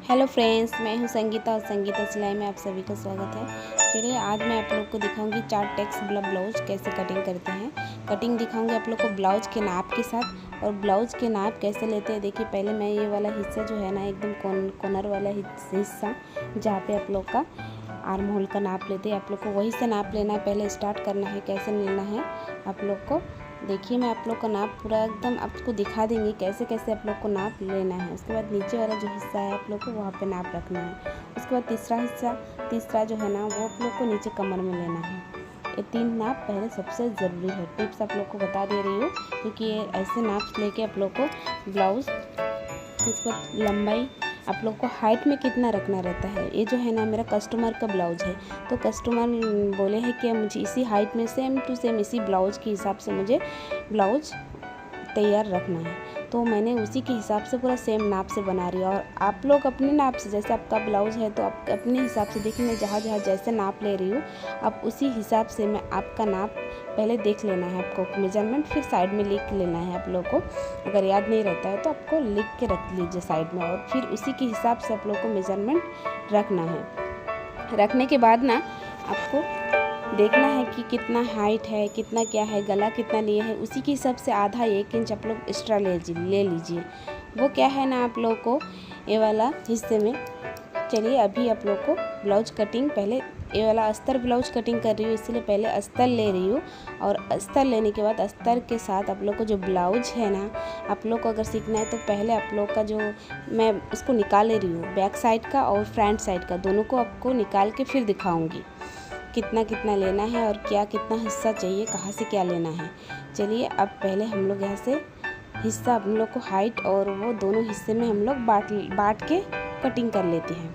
Hello friends, मैं हूं संगीता और संगीता सिलाई में आप सभी का स्वागत है। चलिए आज मैं आप लोग को दिखाऊंगी चार्ट टेक्स ब्लाउज कैसे कटिंग करते हैं। कटिंग दिखाऊंगी आप लोग को ब्लाउज के नाप के साथ, और ब्लाउज के नाप कैसे लेते हैं। देखिए पहले मैं ये वाला हिस्सा जो है ना, एकदम कॉर्नर वाला हिस्सा जहाँ पे आप लोग का आर्म होल का नाप लेते हैं, आप लोग को वहीं से नाप लेना है। पहले स्टार्ट करना है, कैसे लेना है आप लोग को देखिए। मैं आप लोग का नाप पूरा एकदम आपको दिखा देंगे कैसे कैसे आप लोग को नाप लेना है। उसके बाद नीचे वाला जो हिस्सा है आप लोग को वहाँ पे नाप रखना है। उसके बाद तीसरा जो है ना, वो आप लोग को नीचे कमर में लेना है। ये 3 नाप पहले सबसे ज़रूरी है। टिप्स आप लोग को बता दे रही हूँ, क्योंकि ये ऐसे नाप लेके आप लोग को ब्लाउज, इसके बाद लंबाई आप लोग को हाइट में कितना रखना रहता है। ये जो है ना मेरा कस्टमर का ब्लाउज है, तो कस्टमर बोले हैं कि मुझे इसी हाइट में सेम टू सेम इसी ब्लाउज के हिसाब से मुझे ब्लाउज तैयार रखना है। तो मैंने उसी के हिसाब से पूरा सेम नाप से बना रही हूँ। और आप लोग अपने नाप से, जैसे आपका ब्लाउज है तो आप अपने हिसाब से देखिए, मैं जहाँ जहाँ जैसे नाप ले रही हूँ आप उसी हिसाब से मैं आपका नाप पहले देख लेना है आपको मेजरमेंट, फिर साइड में लिख लेना है आप लोग को। अगर याद नहीं रहता है तो आपको लिख के रख लीजिए साइड में, और फिर उसी के हिसाब से आप लोग को मेजरमेंट रखना है। रखने के बाद ना आपको देखना है कि कितना हाइट है, कितना क्या है, गला कितना लिए है, उसी के हिसाब से आधा 1 इंच आप लोग एक्स्ट्रा ले लीजिए। वो क्या है ना आप लोग को ये वाला हिस्से में। चलिए अभी आप लोग को ब्लाउज कटिंग, पहले ये वाला अस्तर ब्लाउज कटिंग कर रही हूँ, इसलिए पहले अस्तर ले रही हूँ। और अस्तर लेने के बाद अस्तर के साथ आप लोग को जो ब्लाउज है ना, आप लोग को अगर सीखना है तो पहले आप लोग का जो, मैं उसको निकाल ले रही हूँ, बैक साइड का और फ्रंट साइड का दोनों को आपको निकाल के फिर दिखाऊँगी कितना कितना लेना है और क्या कितना हिस्सा चाहिए, कहाँ से क्या लेना है। चलिए अब पहले हम लोग यहाँ से हिस्सा हम लोग को हाइट और वो दोनों हिस्से में हम लोग बांट के कटिंग कर लेते हैं।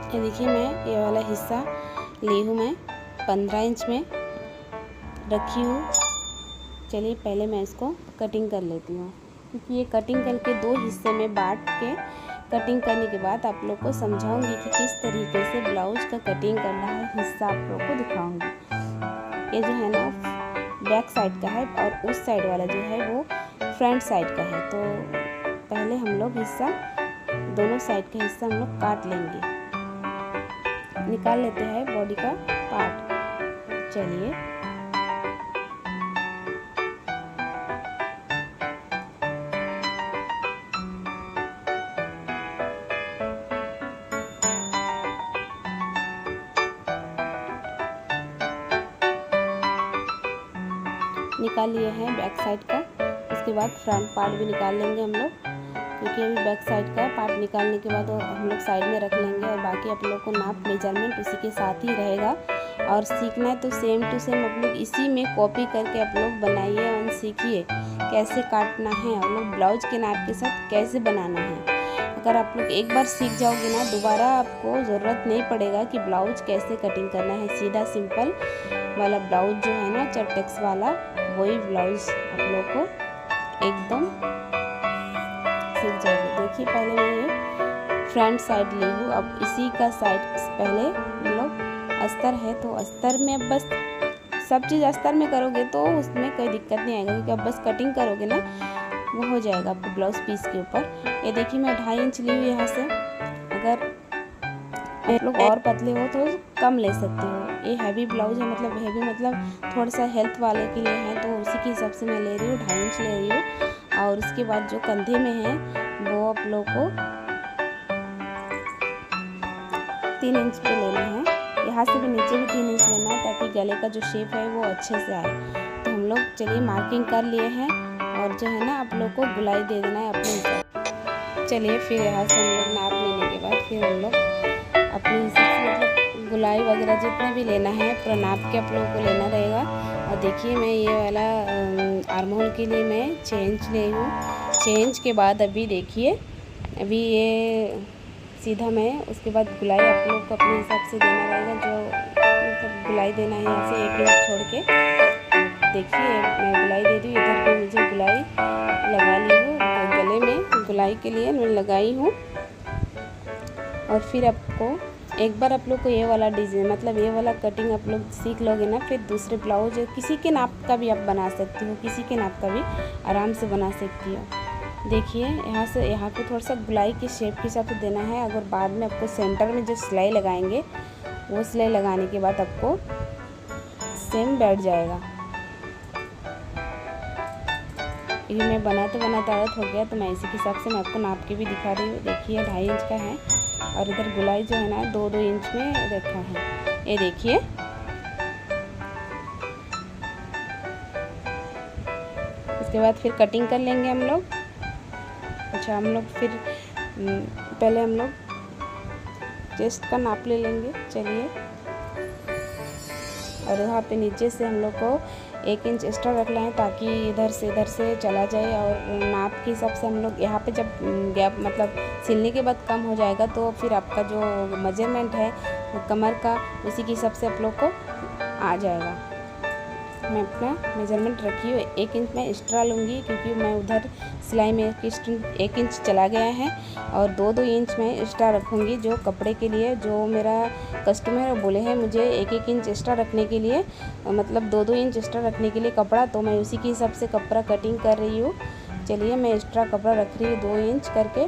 ये देखिए मैं ये वाला हिस्सा ली हूँ, मैं 15 इंच में रखी हूँ। चलिए पहले मैं इसको कटिंग कर लेती हूँ, क्योंकि ये कटिंग करके 2 हिस्से में बांट के कटिंग करने के बाद आप लोग को समझाऊंगी कि किस तरीके से ब्लाउज का कटिंग करना है, हिस्सा आप लोग को दिखाऊंगी। ये जो है ना बैक साइड का है और उस साइड वाला जो है वो फ्रंट साइड का है। तो पहले हम लोग हिस्सा, दोनों साइड का हिस्सा हम लोग काट लेंगे, निकाल लेते हैं बॉडी का पार्ट। चलिए निकाल लिए हैं बैक साइड का। उसके बाद फ्रंट पार्ट भी निकाल लेंगे हम लोग, क्योंकि अभी बैक साइड का पार्ट निकालने के बाद हम लोग साइड में रख लेंगे। और बाकी आप लोग को नाप मेजरमेंट उसी के साथ ही रहेगा। और सीखना है तो सेम टू सेम आप लोग इसी में कॉपी करके आप लोग बनाइए और सीखिए कैसे काटना है, आप लोग ब्लाउज के नाप के साथ कैसे बनाना है। अगर आप लोग एक बार सीख जाओगे ना, दोबारा आपको ज़रूरत नहीं पड़ेगा कि ब्लाउज कैसे कटिंग करना है। सीधा सिंपल वाला ब्लाउज जो है ना, चार्ट टेक्स वाला, वही ब्लाउज आप लोग को एकदम सीख जाएगी। देखिए पहले मैं ये फ्रंट साइड ली हूँ। अब इसी का साइड पहले हम लोग अस्तर है, तो अस्तर में बस सब चीज़ अस्तर में करोगे तो उसमें कोई दिक्कत नहीं आएगा, क्योंकि अब बस कटिंग करोगे ना वो हो जाएगा आपको ब्लाउज पीस के ऊपर। ये देखिए मैं 2.5 इंच ली हूँ यहाँ से। अगर आप लोग और पतले हो तो कम ले सकते हो। ये हैवी ब्लाउज है, मतलब हैवी मतलब थोड़ा सा हेल्थ वाले के लिए है, तो उसी के हिसाब से मैं ले रही हूँ, 2.5 इंच ले रही हूँ। और उसके बाद जो कंधे में है वो आप लोग को 3 इंच पे लेना है। यहाँ से भी नीचे भी 3 इंच लेना है, ताकि गले का जो शेप है वो अच्छे से आए। तो हम लोग चलिए मार्किंग कर लिए हैं, और जो है ना आप लोग को गुलाई दे देना है अपने हिसाब। चलिए फिर यहाँ से हम लोग नाप लेने के बाद फिर हम लोग अपने हिसाब से, मतलब गुलाई वगैरह जितना भी लेना है पूरा नाप के आप लोगों को लेना रहेगा। और देखिए मैं ये वाला आर्म होल के लिए मैं 6 इंच ले हूँ। 6 इंच के बाद अभी देखिए, अभी ये सीधा मैं, उसके बाद गुलाई आप लोग को अपने हिसाब से देना रहेगा, जो मतलब गुलाई देना है यहाँ से 1 इंच छोड़ के। देखिए मैं गुलाई दे रही हूँ, इधर पे मुझे गुलाई लगा ली हूँ, गले में गुलाई के लिए मैं लगाई हूँ। और फिर आपको एक बार आप लोग को ये वाला डिज़ाइन मतलब ये वाला कटिंग आप लोग सीख लोगे ना, फिर दूसरे ब्लाउज किसी के नाप का भी आप बना सकती हो, किसी के नाप का भी आराम से बना सकती हो। देखिए यहाँ से यहाँ पे थोड़ा सा गुलाई के शेप के हिसाब से देना है। अगर बाद में आपको सेंटर में जो सिलाई लगाएंगे वो सिलाई लगाने के बाद आपको सेम बैठ जाएगा। ये मैं बनाते बनाते आदत हो गया, तो मैं इसी के हिसाब से मैं आपको नाप के भी दिखा रही हूँ। देखिए 2.5 इंच का है और इधर गुलाई जो है ना 2-2 इंच में रखा है। ये देखिए इसके बाद फिर कटिंग कर लेंगे हम लोग। अच्छा हम लोग फिर पहले हम लोग चेस्ट का नाप ले लेंगे। चलिए, और यहाँ पे नीचे से हम लोग को 1 इंच एक्स्ट्रा रखना है ताकि इधर से चला जाए। और नाप के हिसाब से हम लोग यहाँ पे जब गैप मतलब सिलने के बाद कम हो जाएगा तो फिर आपका जो मेजरमेंट है कमर का उसी के हिसाब से आप लोग को आ जाएगा। मैं अपना मेजरमेंट रखी हूँ, 1 इंच मैं एक्स्ट्रा लूँगी क्योंकि मैं उधर सिलाई में 1 इंच चला गया है और 2-2 इंच मैं एक्स्ट्रा रखूँगी जो कपड़े के लिए। जो मेरा कस्टमर बोले हैं मुझे 1-1 इंच एक्स्ट्रा रखने के लिए, मतलब 2-2 इंच एक्स्ट्रा रखने के लिए कपड़ा, तो मैं उसी के हिसाब से कपड़ा कटिंग कर रही हूँ। चलिए मैं एक्स्ट्रा कपड़ा रख रही हूँ 2 इंच करके।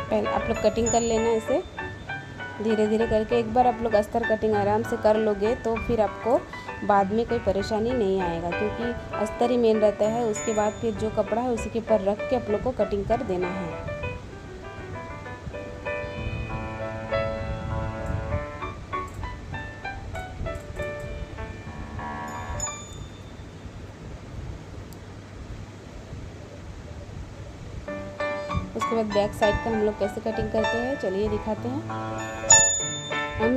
पहले आप लोग कटिंग कर लेना ऐसे धीरे धीरे करके। एक बार आप लोग अस्तर कटिंग आराम से कर लोगे तो फिर आपको बाद में कोई परेशानी नहीं आएगा, क्योंकि अस्तर ही मेन रहता है। उसके बाद फिर जो कपड़ा है उसी के ऊपर रख के आप लोग को कटिंग कर देना है। उसके बाद बैक साइड का हम लोग कैसे कटिंग करते हैं चलिए दिखाते हैं।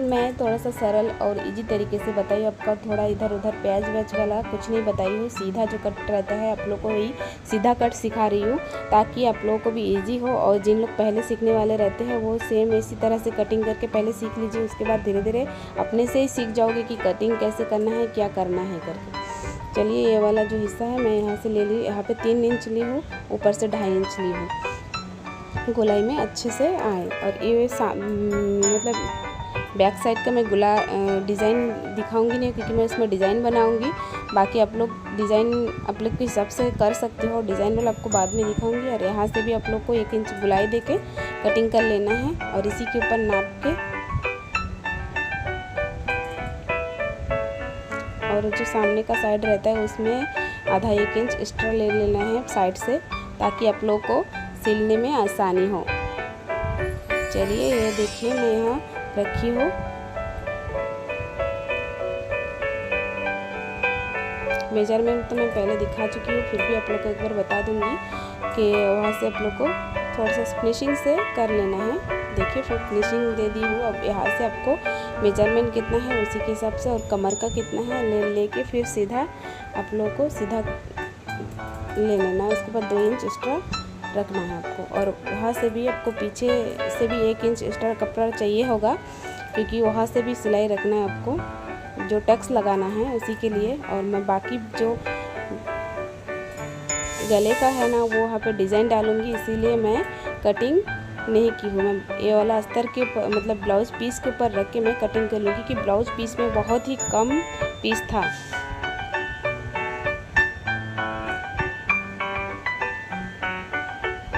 मैं थोड़ा सा सरल और इजी तरीके से बताई, आपका थोड़ा इधर उधर प्याज व्याज वाला कुछ नहीं बताई हूँ। सीधा जो कट रहता है आप लोग को वही सीधा कट सिखा रही हूँ ताकि आप लोगों को भी इजी हो। और जिन लोग पहले सीखने वाले रहते हैं वो सेम इसी तरह से कटिंग करके पहले सीख लीजिए। उसके बाद धीरे धीरे अपने से ही सीख जाओगे कि कटिंग कैसे करना है, क्या करना है करके। चलिए ये वाला जो हिस्सा है मैं यहाँ से ले ली, यहाँ पे 3 इंच ली हूँ, ऊपर से 2.5 इंच ली हूँ, गोलाई में अच्छे से आए। और ये मतलब बैक साइड का मैं डिज़ाइन दिखाऊंगी नहीं क्योंकि मैं इसमें डिज़ाइन बनाऊंगी। बाकी आप लोग डिज़ाइन आप लोग के हिसाब से कर सकते हो, डिज़ाइन वाला आपको बाद में दिखाऊंगी। और यहाँ से भी आप लोग को 1 इंच गुलाई देके कटिंग कर लेना है और इसी के ऊपर नाप के और जो सामने का साइड रहता है उसमें आधा 1 इंच एक्स्ट्रा ले लेना है साइड से ताकि आप लोग को सिलने में आसानी हो। चलिए ये देखिए मैं यहाँ रखी हूँ। मेजरमेंट तो मैं पहले दिखा चुकी हूँ, फिर भी आप लोग को एक बार बता दूंगी कि वहाँ से आप लोग को थोड़ा सा फिनिशिंग से कर लेना है। देखिए फिर फिनिशिंग दे दी हूँ। अब यहाँ से आपको मेजरमेंट कितना है उसी के हिसाब से और कमर का कितना है लेके फिर सीधा आप लोग को सीधा ले लेना है। उसके बाद 2 इंच एक्स्ट्रा रखना है आपको। और वहाँ से भी आपको पीछे से भी 1 इंच एक्स्ट्रा कपड़ा चाहिए होगा क्योंकि वहाँ से भी सिलाई रखना है आपको, जो टक्स लगाना है उसी के लिए। और मैं बाकी जो गले का है ना वो वहाँ पे डिज़ाइन डालूँगी, इसीलिए मैं कटिंग नहीं की हूँ। मैं ये वाला अस्तर के मतलब ब्लाउज पीस के ऊपर रख के मैं कटिंग कर लूँगी कि ब्लाउज पीस में बहुत ही कम पीस था।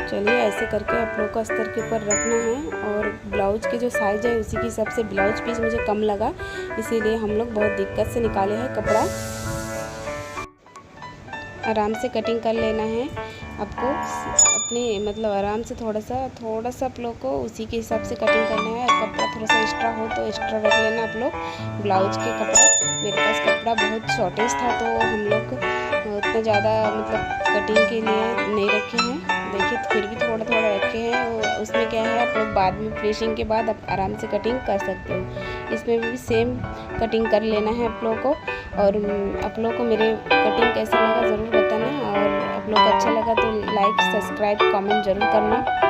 चलिए ऐसे करके आप लोग को अस्तर के ऊपर रखना है। और ब्लाउज के जो साइज है उसी के हिसाब से ब्लाउज पीस मुझे कम लगा, इसीलिए हम लोग बहुत दिक्कत से निकाले हैं कपड़ा। आराम से कटिंग कर लेना है आपको, अपने मतलब आराम से थोड़ा सा आप लोग को उसी के हिसाब से कटिंग करना है। कपड़ा थोड़ा सा एक्स्ट्रा हो तो एक्स्ट्रा रख लेना आप लोग ब्लाउज के कपड़ा। मेरे पास कपड़ा बहुत शॉर्टेज था तो हम लोग उतना ज़्यादा मतलब कटिंग के लिए नहीं रखे हैं। देखिए तो फिर भी थोड़ा रखे हैं। उसमें क्या है आप लोग बाद में फिनिशिंग के बाद आप आराम से कटिंग कर सकते हो। इसमें भी सेम कटिंग कर लेना है आप लोग को। और आप लोग को मेरे कटिंग कैसा लगा ज़रूर बताना, और आप लोग को अच्छा लगा तो लाइक सब्सक्राइब कमेंट ज़रूर करना।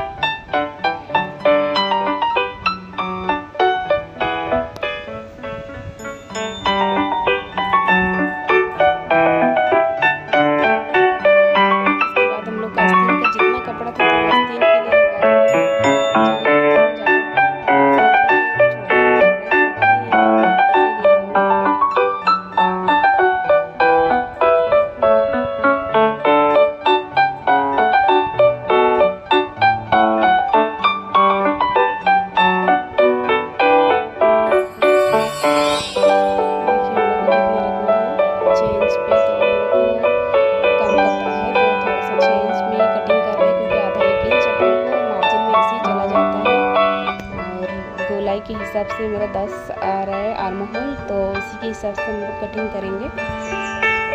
के हिसाब से मेरा 10 आ रहा है आर्म होल, तो इसी के हिसाब से हम लोग कटिंग करेंगे।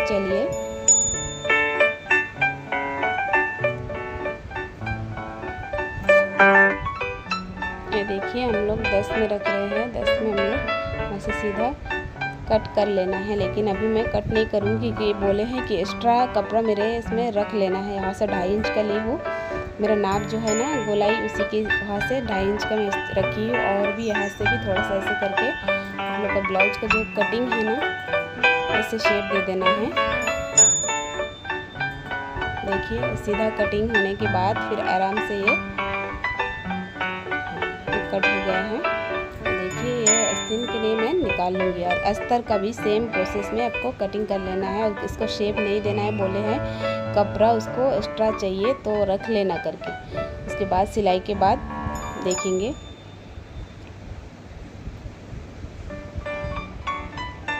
चलिए ये देखिए हम लोग 10 में रख रहे हैं। 10 में हम लोग ऐसे सीधा कट कर लेना है, लेकिन अभी मैं कट नहीं करूँगी क्योंकि बोले हैं कि एक्स्ट्रा कपड़ा मेरे इसमें रख लेना है। यहाँ से 2.5 इंच का ली हूँ, मेरा नाप जो है ना गोलाई उसी के वहाँ से 2.5 इंच का मैं रखी हूँ, और भी यहाँ से भी थोड़ा सा ऐसे करके हम लोग का ब्लाउज का जो कटिंग है ना ऐसे शेप दे देना है। देखिए सीधा कटिंग होने के बाद फिर आराम से ये कट हो गया है। देखिए ये आस्तीन के लिए मैं निकाल लूँगी, और अस्तर का भी सेम प्रोसेस में आपको कटिंग कर लेना है, और इसको शेप नहीं देना है। बोले हैं कपड़ा उसको एक्स्ट्रा चाहिए तो रख लेना करके, उसके बाद सिलाई के बाद देखेंगे।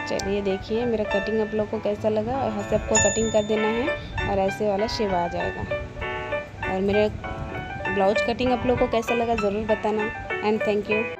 चलिए देखिए मेरा कटिंग आप लोग को कैसा लगा, और यहाँ से आपको कटिंग कर देना है और ऐसे वाला शेप आ जाएगा। और मेरे ब्लाउज कटिंग आप लोग को कैसा लगा ज़रूर बताना। And thank you.